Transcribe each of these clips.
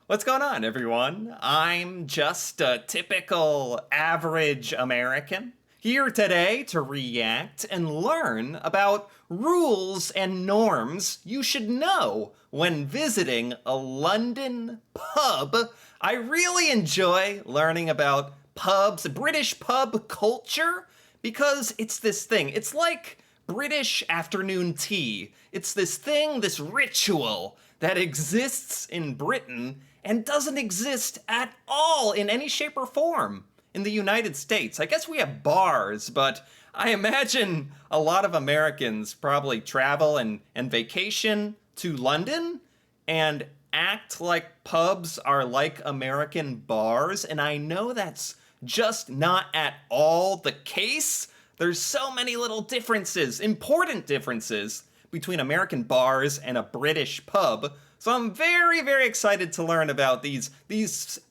What's going on, everyone? I'm just a typical average American here today to react and learn about rules and norms you should know when visiting a London pub. I really enjoy learning about pubs, British pub culture, because it's this thing. It's like British afternoon tea. It's this thing, this ritual that exists in Britain and doesn't exist at all in any shape or form in the United States. I guess we have bars, but I imagine a lot of Americans probably travel and vacation to London and act like pubs are like American bars, and I know that's just not at all the case. There's so many little differences, important differences, between American bars and a British pub. So I'm very, very excited to learn about these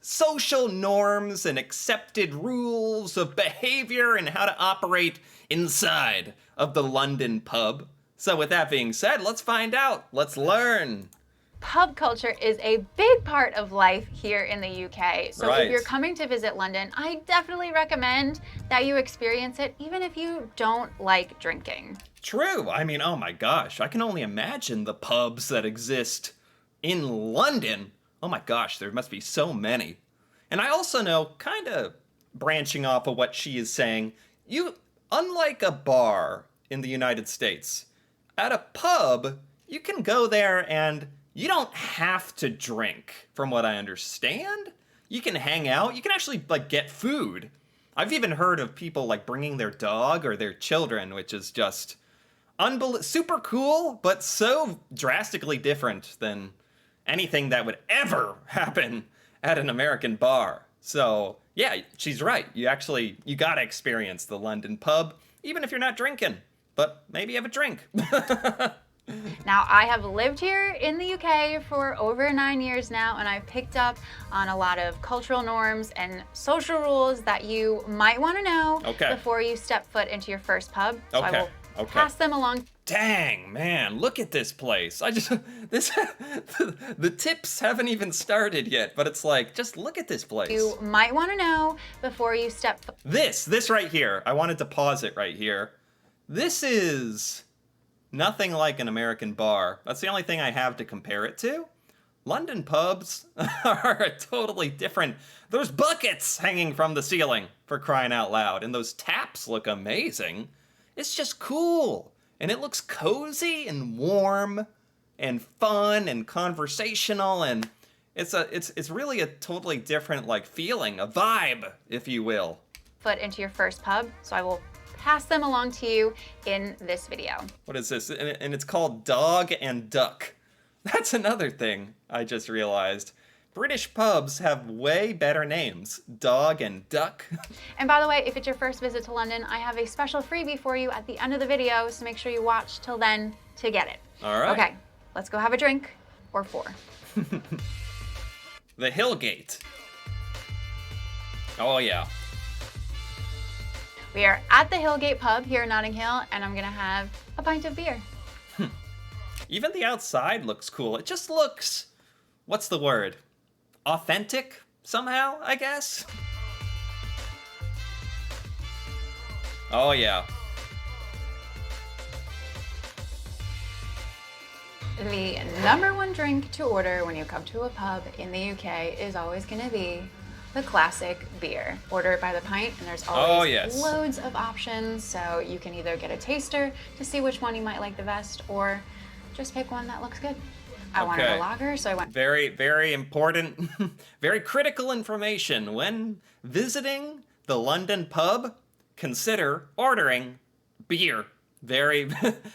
social norms and accepted rules of behavior and how to operate inside of the London pub. So with that being said, let's find out. Let's learn. Pub culture is a big part of life here in the UK. So Right. if you're coming to visit London, I definitely recommend that you experience it, even if you don't like drinking. True. I mean, oh my gosh, I can only imagine the pubs that exist in London. Oh my gosh, there must be so many. And I also know, kind of branching off of what she is saying, unlike a bar in the United States, at a pub, you can go there and you don't have to drink, from what I understand. You can hang out, you can actually, get food. I've even heard of people, bringing their dog or their children, which is just super cool, but so drastically different than anything that would ever happen at an American bar. So, yeah, she's right. You gotta experience the London pub, even if you're not drinking. But maybe have a drink. Now, I have lived here in the UK for over 9 years now, and I've picked up on a lot of cultural norms and social rules that you might want to know before you step foot into your first pub. So I will pass them along. Dang, man, look at this place. The tips haven't even started yet, but it's just look at this place. You might want to know before you step foot. This right here, I wanted to pause it right here. This is nothing like an American bar. That's the only thing I have to compare it to. London pubs are totally different. There's buckets hanging from the ceiling, for crying out loud, and those taps look amazing. It's just cool, and it looks cozy and warm and fun and conversational, and it's really a totally different feeling, a vibe, if you will. Foot into your first pub, so I will pass them along to you in this video. What is this? And it's called Dog and Duck. That's another thing I just realized. British pubs have way better names. Dog and Duck. And by the way, if it's your first visit to London, I have a special freebie for you at the end of the video, so make sure you watch till then to get it. All right. Okay, let's go have a drink, or 4. The Hillgate. Oh yeah. We are at the Hillgate pub here in Notting Hill, and I'm gonna have a pint of beer. Even the outside looks cool. It just looks, what's the word? Authentic somehow, I guess? Oh yeah. The number one drink to order when you come to a pub in the UK is always gonna be the classic beer. Order it by the pint, and there's always loads of options, so you can either get a taster to see which one you might like the best, or just pick one that looks good. I wanted a lager, so I went. Very, very important, very critical information. When visiting the London pub, consider ordering beer.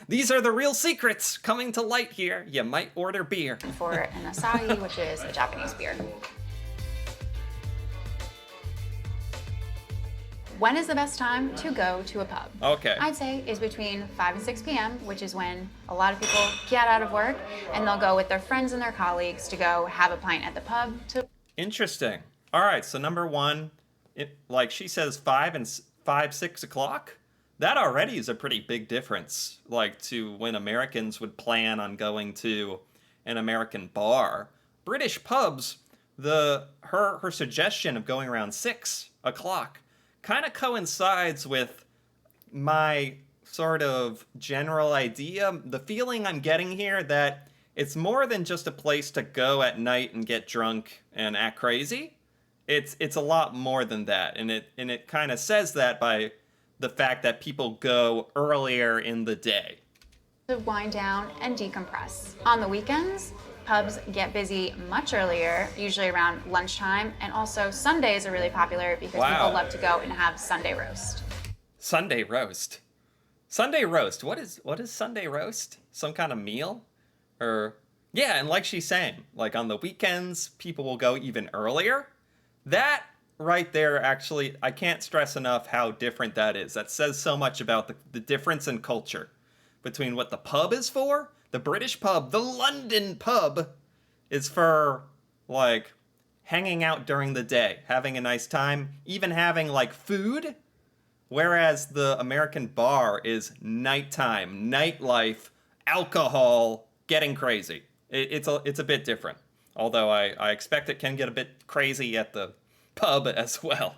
These are the real secrets coming to light here. You might order beer. For an Asahi, which is a Japanese beer. When is the best time to go to a pub? Okay. I'd say is between 5 and 6 p.m., which is when a lot of people get out of work and they'll go with their friends and their colleagues to go have a pint at the pub. Interesting. All right, so number one, like she says 6 o'clock. That already is a pretty big difference, to when Americans would plan on going to an American bar. British pubs, her suggestion of going around 6 o'clock kind of coincides with my sort of general idea, the feeling I'm getting here that it's more than just a place to go at night and get drunk and act crazy. It's a lot more than that, and it kind of says that by the fact that people go earlier in the day to wind down and decompress. On the weekends, pubs get busy much earlier, usually around lunchtime, and also Sundays are really popular because people love to go and have Sunday roast. Sunday roast. Sunday roast. What is Sunday roast? Some kind of meal? Or yeah, and like she's saying, like on the weekends, people will go even earlier. That right there, actually, I can't stress enough how different that is. That says so much about the difference in culture between what the pub is for. The British pub, the London pub, is for, like, hanging out during the day, having a nice time, even having, like, food. Whereas the American bar is nighttime, nightlife, alcohol, getting crazy. It's a bit different. Although I expect it can get a bit crazy at the pub as well.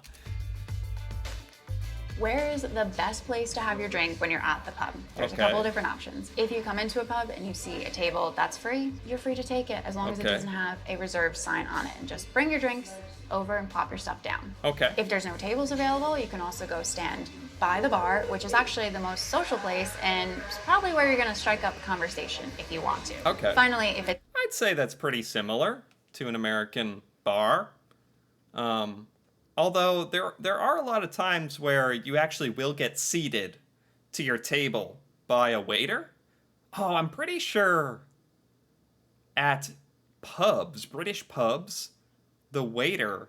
Where is the best place to have your drink when you're at the pub? There's a couple of different options. If you come into a pub and you see a table that's free, you're free to take it as long as it doesn't have a reserved sign on it. And just bring your drinks over and plop your stuff down. Okay. If there's no tables available, you can also go stand by the bar, which is actually the most social place and it's probably where you're going to strike up a conversation if you want to. Okay. Finally, if it... I'd say that's pretty similar to an American bar. Although there are a lot of times where you actually will get seated to your table by a waiter. Oh, I'm pretty sure at pubs, British pubs, the waiter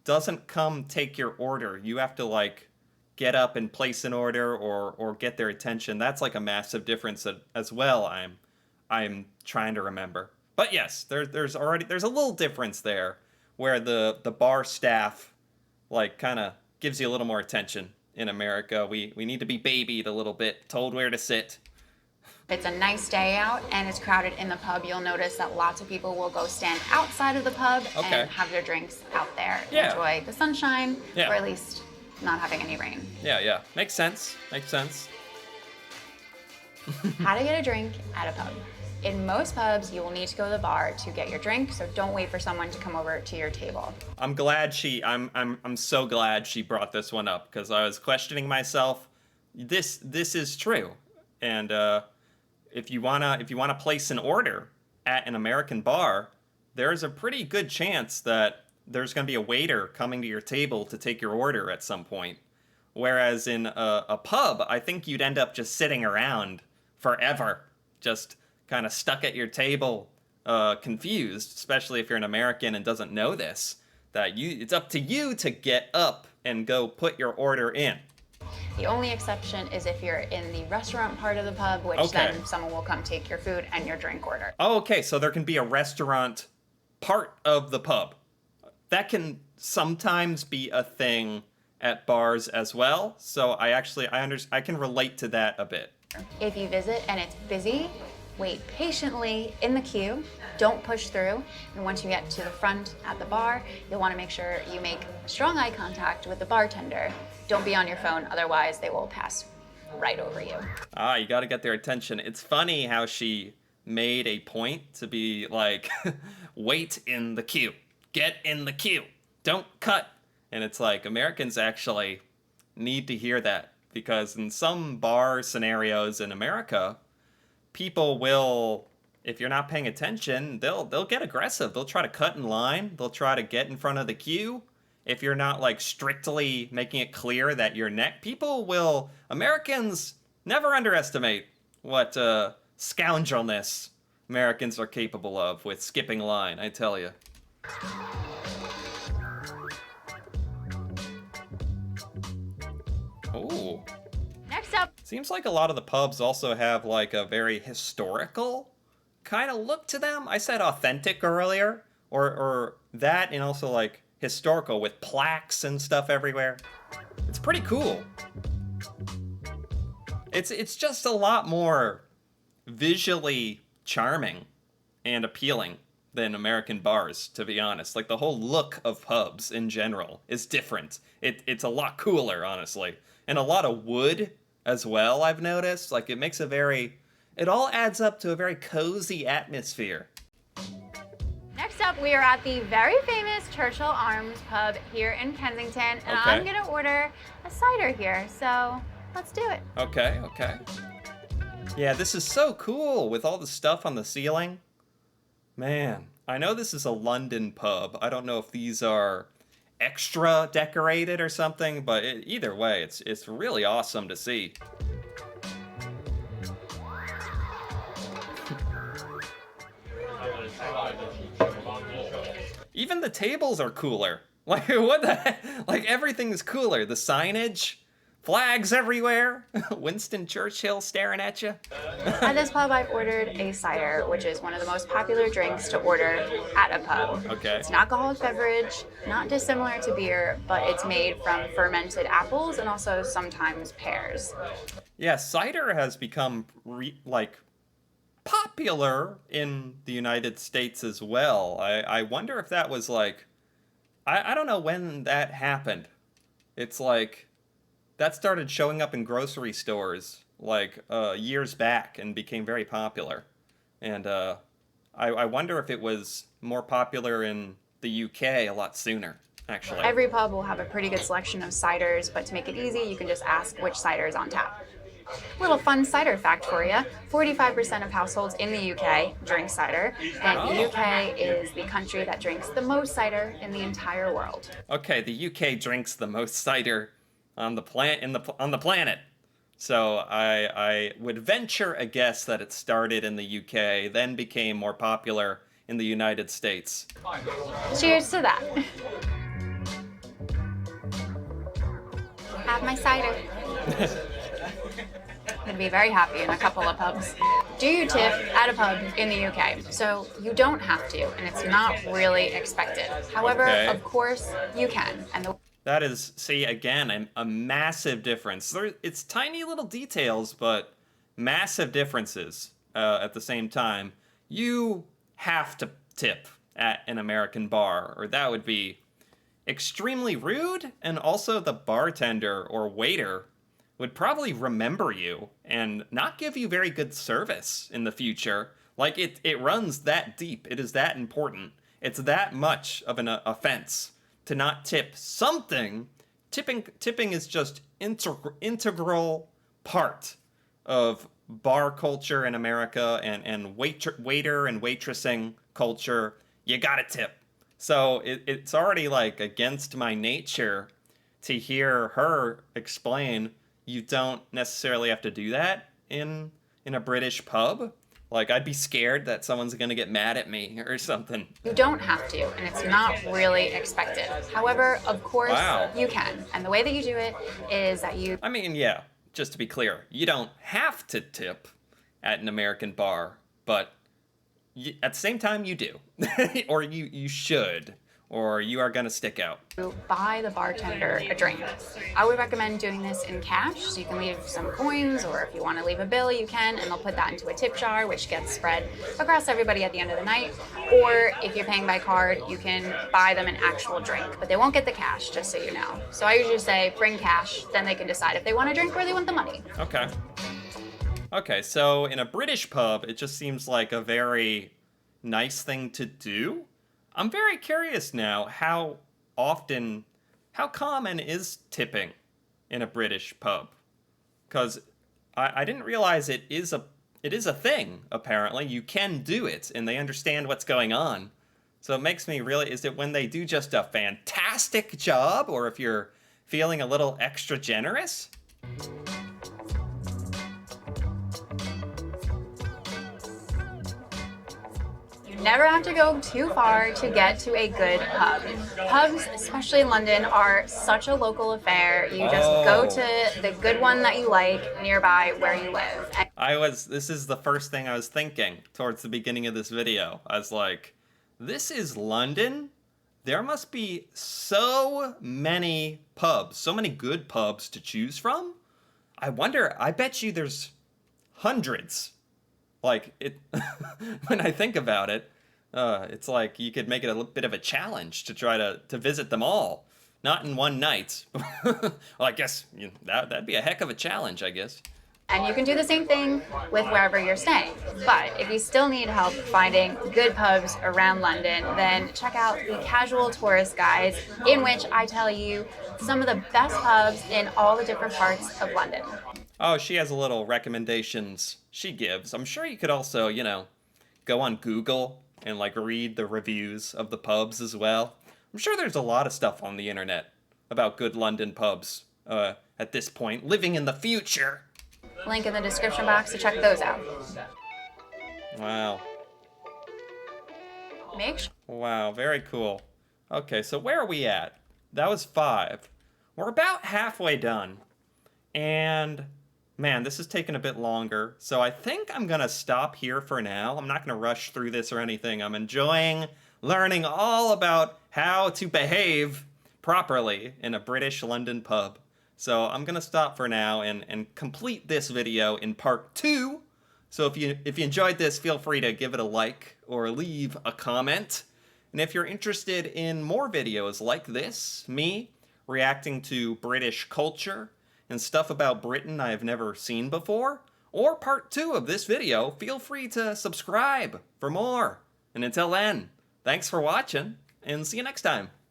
doesn't come take your order. You have to like get up and place an order or get their attention. That's like a massive difference as well. I'm trying to remember. But yes, there's a little difference there where the bar staff like kind of gives you a little more attention. In America, we need to be babied a little bit, told where to sit. If it's a nice day out and it's crowded in the pub, you'll notice that lots of people will go stand outside of the pub and have their drinks out there. Enjoy the sunshine, or at least not having any rain. Yeah. Makes sense. How to get a drink at a pub. In most pubs, you will need to go to the bar to get your drink, so don't wait for someone to come over to your table. I'm so glad she brought this one up because I was questioning myself. This is true, and if you wanna place an order at an American bar, there's a pretty good chance that there's gonna be a waiter coming to your table to take your order at some point. Whereas in a pub, I think you'd end up just sitting around forever, just kind of stuck at your table, confused, especially if you're an American and doesn't know this, that it's up to you to get up and go put your order in. The only exception is if you're in the restaurant part of the pub, which then someone will come take your food and your drink order. Oh, okay, so there can be a restaurant part of the pub. That can sometimes be a thing at bars as well, so I can relate to that a bit. If you visit and it's busy, wait patiently in the queue, don't push through, and once you get to the front at the bar, you'll want to make sure you make strong eye contact with the bartender. Don't be on your phone, otherwise they will pass right over you. You gotta get their attention. It's funny how she made a point to be like, wait in the queue, get in the queue, don't cut. And it's like, Americans actually need to hear that, because in some bar scenarios in America, people will, if you're not paying attention, they'll get aggressive. They'll try to cut in line. They'll try to get in front of the queue. If you're not like strictly making it clear that you're next, Americans never underestimate what scoundrelness Americans are capable of with skipping line, I tell you. Ooh. Next up. Seems like a lot of the pubs also have like a very historical kind of look to them. I said authentic earlier, or that, and also like historical with plaques and stuff everywhere. It's pretty cool. It's just a lot more visually charming and appealing than American bars, to be honest. Like, the whole look of pubs in general is different. It's a lot cooler, honestly. And a lot of wood as well, I've noticed. Like, it makes it all adds up to a very cozy atmosphere. Next up, we are at the very famous Churchill Arms pub here in Kensington, and I'm gonna order a cider here, so let's do it. Okay. Yeah, this is so cool with all the stuff on the ceiling. Man, I know this is a London pub. I don't know if these are extra decorated or something, but either way, it's really awesome to see. Even the tables are cooler. Like, what the heck? Like, everything is cooler. The signage, flags everywhere, Winston Churchill staring at you. At this pub, I ordered a cider, which is one of the most popular drinks to order at a pub. Okay. It's an alcoholic beverage, not dissimilar to beer, but it's made from fermented apples and also sometimes pears. Yeah, cider has become, popular in the United States as well. I wonder if that was like, I don't know when that happened. It's like, that started showing up in grocery stores like years back and became very popular. And I wonder if it was more popular in the UK a lot sooner, actually. Every pub will have a pretty good selection of ciders, but to make it easy, you can just ask which cider is on tap. Little fun cider fact for you. 45% of households in the UK drink cider, and the UK is the country that drinks the most cider in the entire world. Okay, the UK drinks the most cider on the planet. So I would venture a guess that it started in the UK, then became more popular in the United States. Cheers to that. Have my cider. I'm going to be very happy in a couple of pubs. Do you tip at a pub in the UK? So you don't have to, and it's not really expected. However, of course, you can. That is, see, again, a massive difference. It's tiny little details, but massive differences at the same time. You have to tip at an American bar, or that would be extremely rude, and also the bartender or waiter would probably remember you and not give you very good service in the future. Like, it runs that deep. It is that important. It's that much of an offense to not tip something. Tipping is just integral part of bar culture in America and waiter and waitressing culture. You gotta tip. So it's already like against my nature to hear her explain you don't necessarily have to do that in a British pub. Like, I'd be scared that someone's gonna get mad at me or something. You don't have to, and it's not really expected. However, of course, you can. And the way that you do it is that you... I mean, yeah, just to be clear, you don't have to tip at an American bar, but at the same time, you do. Or you should. Or you are gonna stick out. Buy the bartender a drink. I would recommend doing this in cash, so you can leave some coins, or if you want to leave a bill, you can, and they'll put that into a tip jar, which gets spread across everybody at the end of the night. Or if you're paying by card, you can buy them an actual drink, but they won't get the cash, just so you know. So I usually say bring cash, then they can decide if they want a drink or they want the money. Okay, so in a British pub, it just seems like a very nice thing to do. I'm very curious now how common is tipping in a British pub? Because I didn't realize it is a thing, apparently. You can do it, and they understand what's going on. So it makes me really, is it when they do just a fantastic job, or if you're feeling a little extra generous? Never have to go too far to get to a good pub. Pubs, especially in London, are such a local affair. You just go to the good one that you like nearby where you live. This is the first thing I was thinking towards the beginning of this video. I was like, this is London? There must be so many pubs, so many good pubs to choose from. I bet you there's hundreds. Like, when I think about it, It's like you could make it a bit of a challenge to try to visit them all. Not in one night. Well, I guess that'd be a heck of a challenge, I guess. And you can do the same thing with wherever you're staying. But if you still need help finding good pubs around London, then check out the Casual Tourist Guides, in which I tell you some of the best pubs in all the different parts of London. Oh, she has a little recommendations she gives. I'm sure you could also, go on Google and like read the reviews of the pubs as well. I'm sure there's a lot of stuff on the internet about good London pubs at this point, living in the future. Link in the description box to check those out. Wow. Wow, very cool. Okay, so where are we at? That was 5. We're about halfway done. And man, this is taking a bit longer. So I think I'm going to stop here for now. I'm not going to rush through this or anything. I'm enjoying learning all about how to behave properly in a British London pub. So I'm going to stop for now and complete this video in part 2. So if you enjoyed this, feel free to give it a like or leave a comment. And if you're interested in more videos like this, me reacting to British culture and stuff about Britain I've never seen before, or part 2 of this video, feel free to subscribe for more. And until then, thanks for watching, and see you next time.